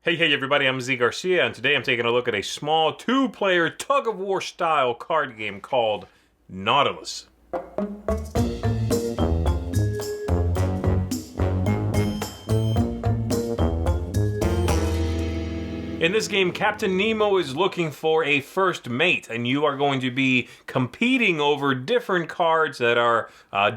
Hey everybody, I'm Zee Garcia, and today I'm taking a look at a small two-player tug-of-war style card game called Nautilus. In this game, Captain Nemo is looking for a first mate, and you are going to be competing over different cards that are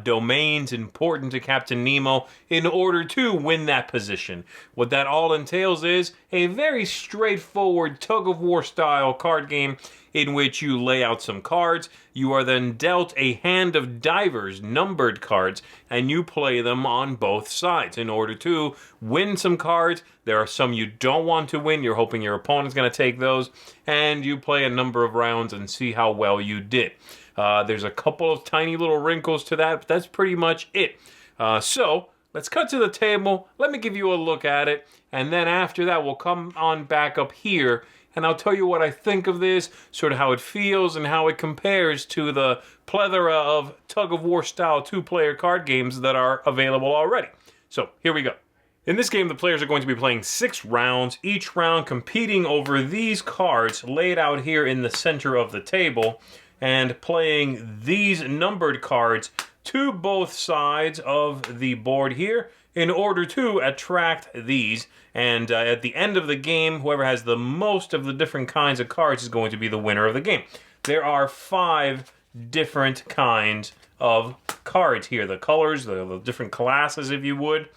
domains important to Captain Nemo in order to win that position. What that all entails is a very straightforward tug-of-war style card game in which you lay out some cards. You are then dealt a hand of divers, numbered cards, and you play them on both sides in order to win some cards. There are some you don't want to win. You're hoping your opponent's going to take those, and you play a number of rounds and see how well you did. There's a couple of tiny little wrinkles to that, but that's pretty much it. So let's cut to the table. Let me give you a look at it, and then after that, we'll come on back up here and I'll tell you what I think of this, sort of how it feels and how it compares to the plethora of tug-of-war style two-player card games that are available already. So, here we go. In this game, the players are going to be playing 6 rounds, each round competing over these cards laid out here in the center of the table, and playing these numbered cards to both sides of the board here in order to attract these. And at the end of the game, whoever has the most of the different kinds of cards is going to be the winner of the game. There are 5 different kinds of cards here. The colors, the different classes, if you would.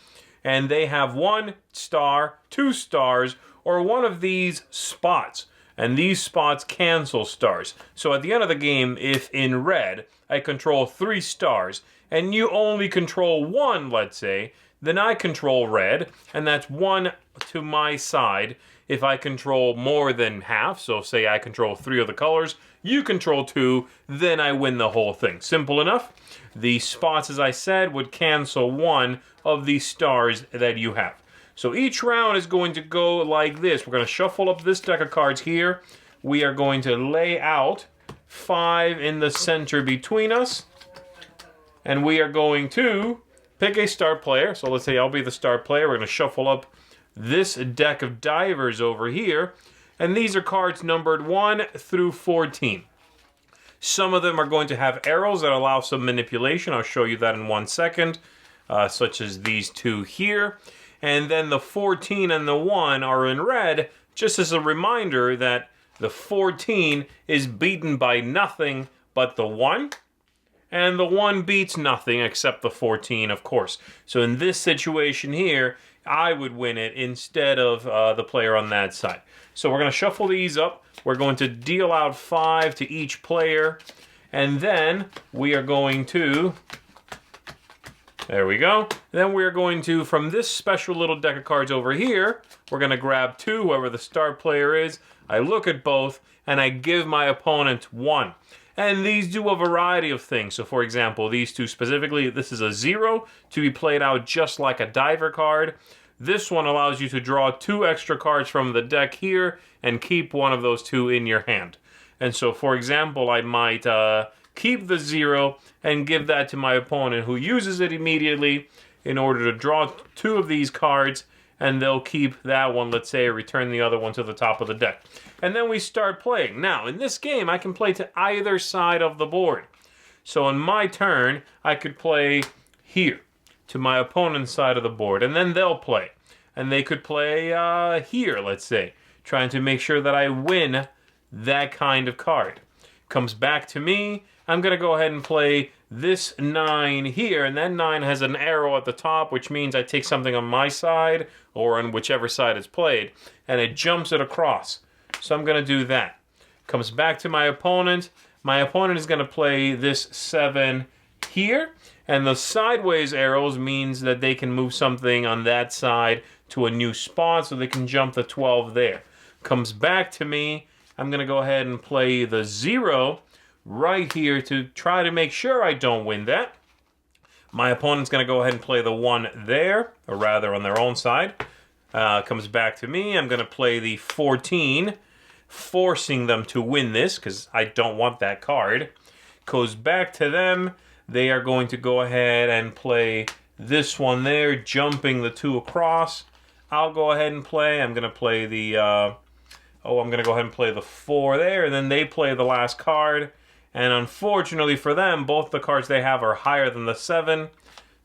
And they have 1 star, 2 stars, or one of these spots. And these spots cancel stars. So at the end of the game, if in red, I control 3 stars, and you only control 1, let's say, then I control red, and that's 1 to my side. If I control more than half, so say I control 3 of the colors, you control 2, then I win the whole thing. Simple enough. The spots, as I said, would cancel 1 of the stars that you have. So each round is going to go like this. We're going to shuffle up this deck of cards here. We are going to lay out 5 in the center between us, and we are going to pick a start player. So let's say I'll be the start player. We're going to shuffle up this deck of divers over here. And these are cards numbered 1 through 14. Some of them are going to have arrows that allow some manipulation. I'll show you that in 1 second, such as these 2 here. And then the 14 and the 1 are in red, just as a reminder that the 14 is beaten by nothing but the 1. And the 1 beats nothing except the 14, of course. So in this situation here, I would win it instead of the player on that side. So we're going to shuffle these up. We're going to deal out 5 to each player. And then we are going to... There we go. Then we're going to, from this special little deck of cards over here, we're going to grab 2, whoever the start player is. I look at both, and I give my opponent 1. And these do a variety of things. So for example, these 2 specifically, this is a 0 to be played out just like a diver card. This one allows you to draw 2 extra cards from the deck here and keep one of those 2 in your hand. And so for example, I might keep the 0 and give that to my opponent who uses it immediately in order to draw 2 of these cards, and they'll keep that one, let's say, return the other one to the top of the deck. And then we start playing. Now, in this game, I can play to either side of the board. So on my turn, I could play here to my opponent's side of the board, and then they'll play. And they could play here, let's say, trying to make sure that I win that kind of card. Comes back to me. I'm going to go ahead and play this 9 here, and that 9 has an arrow at the top, which means I take something on my side or on whichever side it's played, and it jumps it across. So I'm going to do that. Comes back to my opponent. My opponent is going to play this 7 here, and the sideways arrows means that they can move something on that side to a new spot, so they can jump the 12 there. Comes back to me. I'm going to go ahead and play the 0 right here to try to make sure I don't win that. My opponent's going to go ahead and play the 1 there, or rather on their own side. Comes back to me. I'm going to play the 14, forcing them to win this because I don't want that card. Goes back to them. They are going to go ahead and play this one there, jumping the 2 across. I'll go ahead and play. I'm going to play the... I'm going to go ahead and play the 4 there, and then they play the last card. And unfortunately for them, both the cards they have are higher than the 7.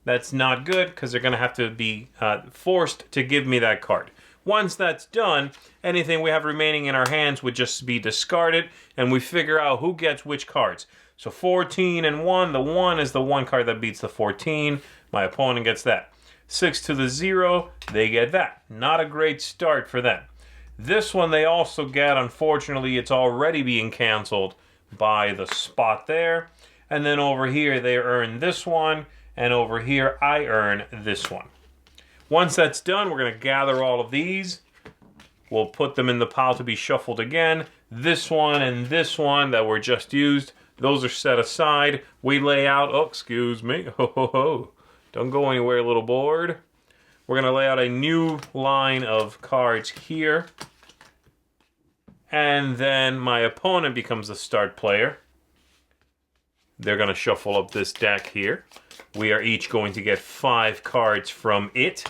That's not good, because they're going to have to be forced to give me that card. Once that's done, anything we have remaining in our hands would just be discarded, and we figure out who gets which cards. So 14 and 1, the 1 is the 1 card that beats the 14. My opponent gets that. 6 to the 0, they get that. Not a great start for them. This one they also get, unfortunately, it's already being canceled by the spot there. And then over here, they earn this one, and over here, I earn this one. Once that's done, we're going to gather all of these. We'll put them in the pile to be shuffled again. This one and this one that were just used, those are set aside. We lay out, oh, excuse me, ho, ho, ho. Don't go anywhere, little board. We're going to lay out a new line of cards here. And then my opponent becomes the start player. They're going to shuffle up this deck here. We are each going to get 5 cards from it.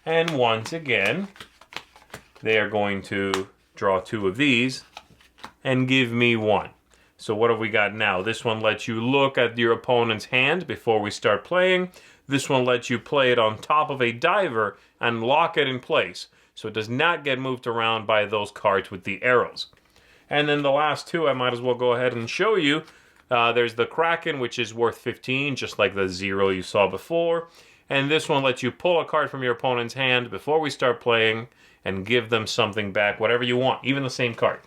And once again, they are going to draw 2 of these and give me 1. So what have we got now? This one lets you look at your opponent's hand before we start playing. This one lets you play it on top of a diver and lock it in place, so it does not get moved around by those cards with the arrows. And then the last 2, I might as well go ahead and show you. There's the Kraken, which is worth 15, just like the 0 you saw before. And this one lets you pull a card from your opponent's hand before we start playing and give them something back, whatever you want, even the same card.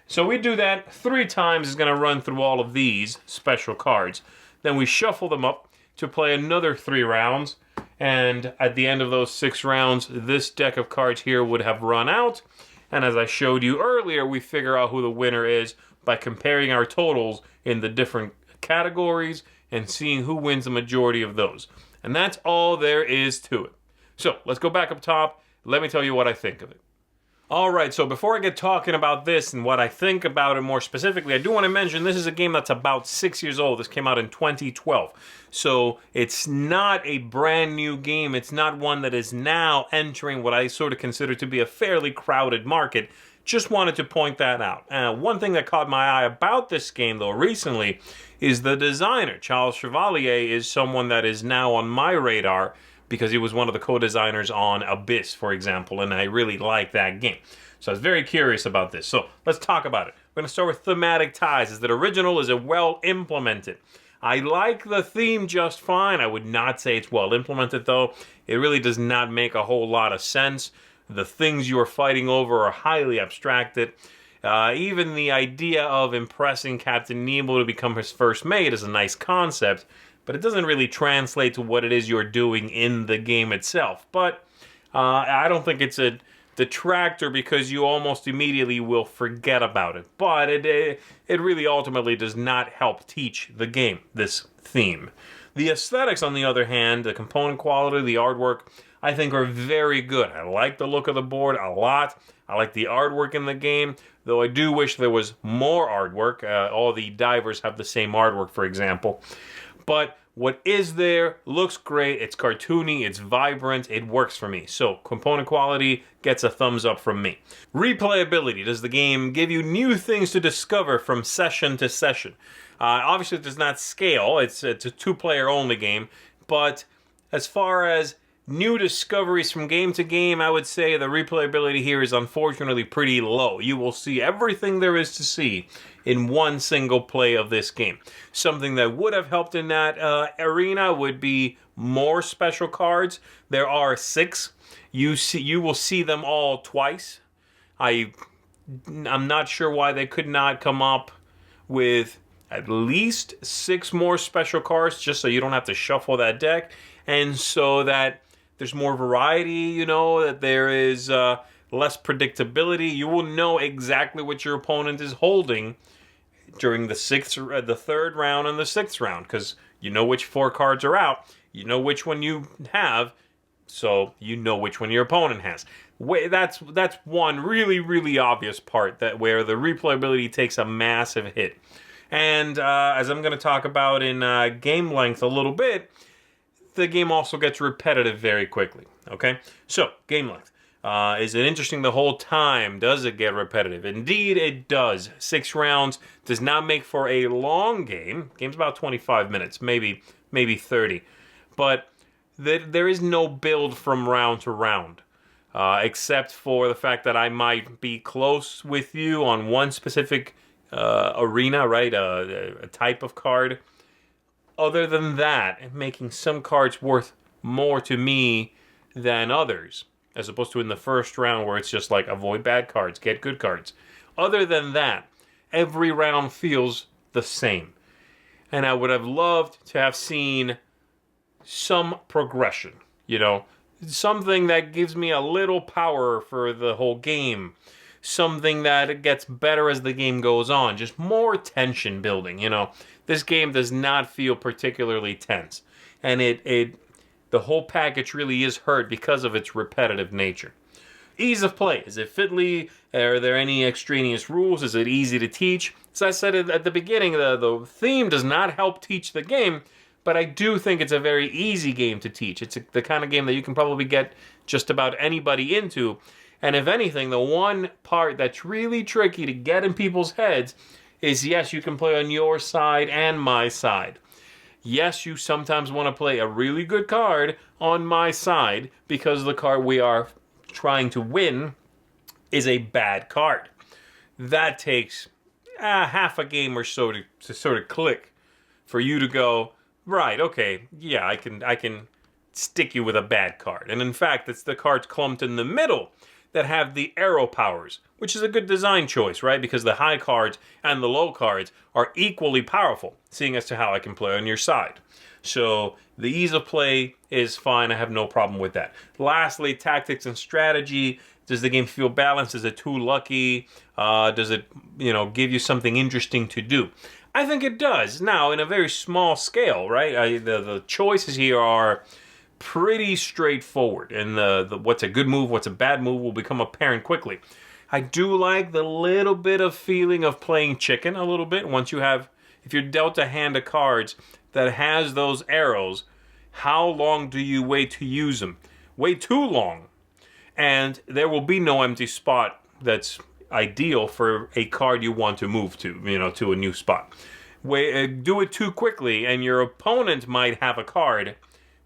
So we do that 3 times. It's going to run through all of these special cards. Then we shuffle them up to play another 3 rounds. And at the end of those 6 rounds, this deck of cards here would have run out. And as I showed you earlier, we figure out who the winner is by comparing our totals in the different categories and seeing who wins the majority of those. And that's all there is to it. So let's go back up top. Let me tell you what I think of it. All right, so before I get talking about this and what I think about it more specifically, I do want to mention this is a game that's about 6 years old. This came out in 2012. So it's not a brand new game. It's not one that is now entering what I sort of consider to be a fairly crowded market. Just wanted to point that out. One thing that caught my eye about this game, though, recently, is the designer. Charles Chevalier is someone that is now on my radar because he was one of the co-designers on Abyss, for example, and I really like that game. So I was very curious about this. So let's talk about it. We're going to start with thematic ties. Is it original? Is it well implemented? I like the theme just fine. I would not say it's well implemented, though. It really does not make a whole lot of sense. The things you are fighting over are highly abstracted. Even the idea of impressing Captain Nemo to become his first mate is a nice concept, but it doesn't really translate to what it is you're doing in the game itself. But I don't think it's a detractor because you almost immediately will forget about it. But it really ultimately does not help teach the game, this theme. The aesthetics, on the other hand, the component quality, the artwork, I think are very good. I like the look of the board a lot. I like the artwork in the game, though I do wish there was more artwork. All the divers have the same artwork, for example. But what is there looks great. It's cartoony. It's vibrant. It works for me. So component quality gets a thumbs up from me. Replayability. Does the game give you new things to discover from session to session? Obviously, it does not scale. It's a 2-player only game. But as far as new discoveries from game to game, I would say the replayability here is unfortunately pretty low. You will see everything there is to see in one single play of this game. Something that would have helped in that arena would be more special cards. There are 6. You will see them all twice. I'm not sure why they could not come up with at least 6 more special cards just so you don't have to shuffle that deck, and so that there's more variety, you know, that there is less predictability. You will know exactly what your opponent is holding during the 3rd round and the 6th round, because you know which 4 cards are out, you know which one you have, so you know which one your opponent has. That's one really, really obvious part that where the replayability takes a massive hit. And as I'm going to talk about in game length a little bit, the game also gets repetitive very quickly. Okay, so game length. Is it interesting the whole time? Does it get repetitive? Indeed, it does. 6 rounds does not make for a long game. Game's about 25 minutes, maybe 30. But there is no build from round to round, except for the fact that I might be close with you on one specific arena, right? A type of card. Other than that, making some cards worth more to me than others, as opposed to in the first round where it's just like avoid bad cards, get good cards. Other than that, every round feels the same. And I would have loved to have seen some progression, something that gives me a little power for the whole game, something that gets better as the game goes on, just more tension building. This game does not feel particularly tense, and the whole package really is hurt because of its repetitive nature. Ease of play. Is it fiddly? Are there any extraneous rules? Is it easy to teach? As I said at the beginning, the theme does not help teach the game, but I do think it's a very easy game to teach. It's the kind of game that you can probably get just about anybody into. And if anything, the one part that's really tricky to get in people's heads is, yes, you can play on your side and my side. Yes, you sometimes want to play a really good card on my side because the card we are trying to win is a bad card. That takes half a game or so to sort of click for you to go, right, okay, yeah, I can stick you with a bad card. And in fact, it's the cards clumped in the middle that have the arrow powers, which is a good design choice, right? Because the high cards and the low cards are equally powerful, seeing as to how I can play on your side. So the ease of play is fine. I have no problem with that. Lastly, tactics and strategy. Does the game feel balanced? Is it too lucky? Does it, give you something interesting to do? I think it does. Now, in a very small scale, right? The choices here are pretty straightforward, and the what's a good move, what's a bad move will become apparent quickly. I do like the little bit of feeling of playing chicken a little bit. If you're dealt a hand of cards that has those arrows, how long do you wait to use them? Way too long, and there will be no empty spot that's ideal for a card you want to move to, to a new spot. Do it too quickly, and your opponent might have a card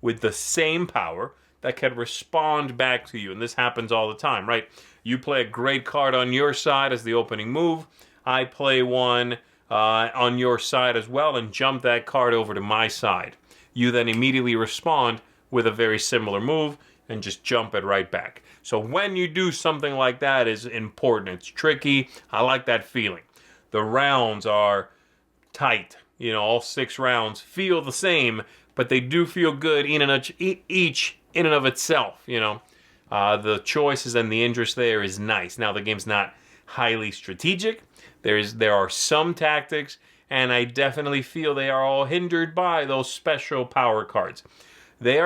with the same power that can respond back to you. And this happens all the time, right? You play a great card on your side as the opening move. I play one on your side as well and jump that card over to my side. You then immediately respond with a very similar move and just jump it right back. So when you do something like that is important. It's tricky. I like that feeling. The rounds are tight. All 6 rounds feel the same, but they do feel good each in and of itself. The choices and the interest there is nice. Now the game's not highly strategic. There are some tactics, and I definitely feel they are all hindered by those special power cards. They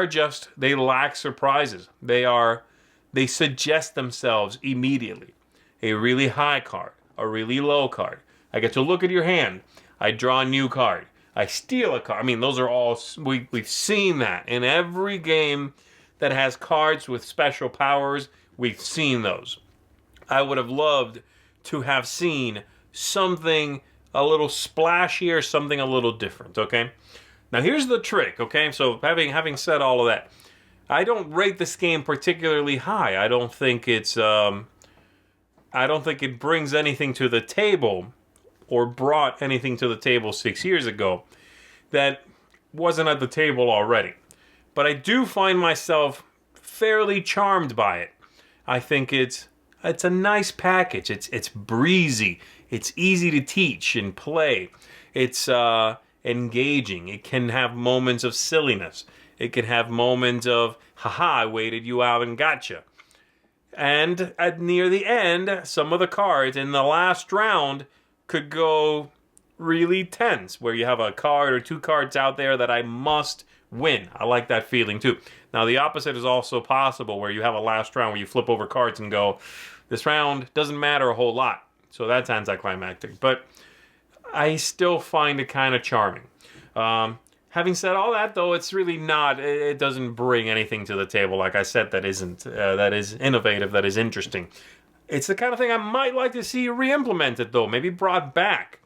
lack surprises. They suggest themselves immediately. A really high card, a really low card. I get to look at your hand. I draw a new card. I steal a card. Those are all, we've seen that. In every game that has cards with special powers, we've seen those. I would have loved to have seen something a little splashier, something a little different, okay? Now here's the trick, okay? So having said all of that, I don't rate this game particularly high. I don't think it brings anything to the table or brought anything to the table 6 years ago that wasn't at the table already. But I do find myself fairly charmed by it. I think it's a nice package. It's breezy. It's easy to teach and play. It's engaging. It can have moments of silliness. It can have moments of, haha, I waited you out and gotcha. And near the end, some of the cards in the last round could go really tense, where you have a card or 2 cards out there that I must win. I like that feeling too. Now the opposite is also possible, where you have a last round where you flip over cards and go, this round doesn't matter a whole lot. So that's anticlimactic. But I still find it kind of charming. Having said all that, though, it's really not. It doesn't bring anything to the table, like I said, that is innovative, that is interesting. It's the kind of thing I might like to see re-implemented, though, maybe brought back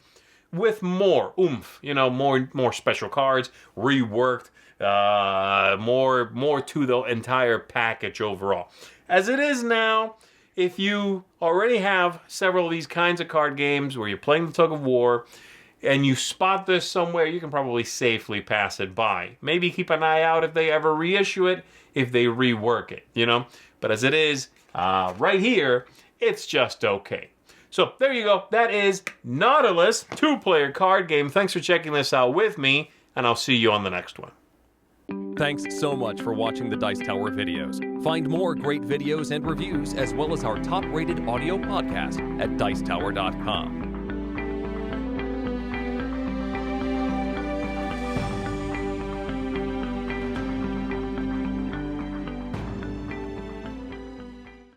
with more oomph. More special cards, reworked, more to the entire package overall. As it is now, if you already have several of these kinds of card games where you're playing the tug-of-war, and you spot this somewhere, you can probably safely pass it by. Maybe keep an eye out if they ever reissue it, if they rework it, But as it is, right here, it's just okay. So there you go. That is Nautilus, 2-player card game. Thanks for checking this out with me, and I'll see you on the next one. Thanks so much for watching the Dice Tower videos. Find more great videos and reviews, as well as our top-rated audio podcast at Dicetower.com.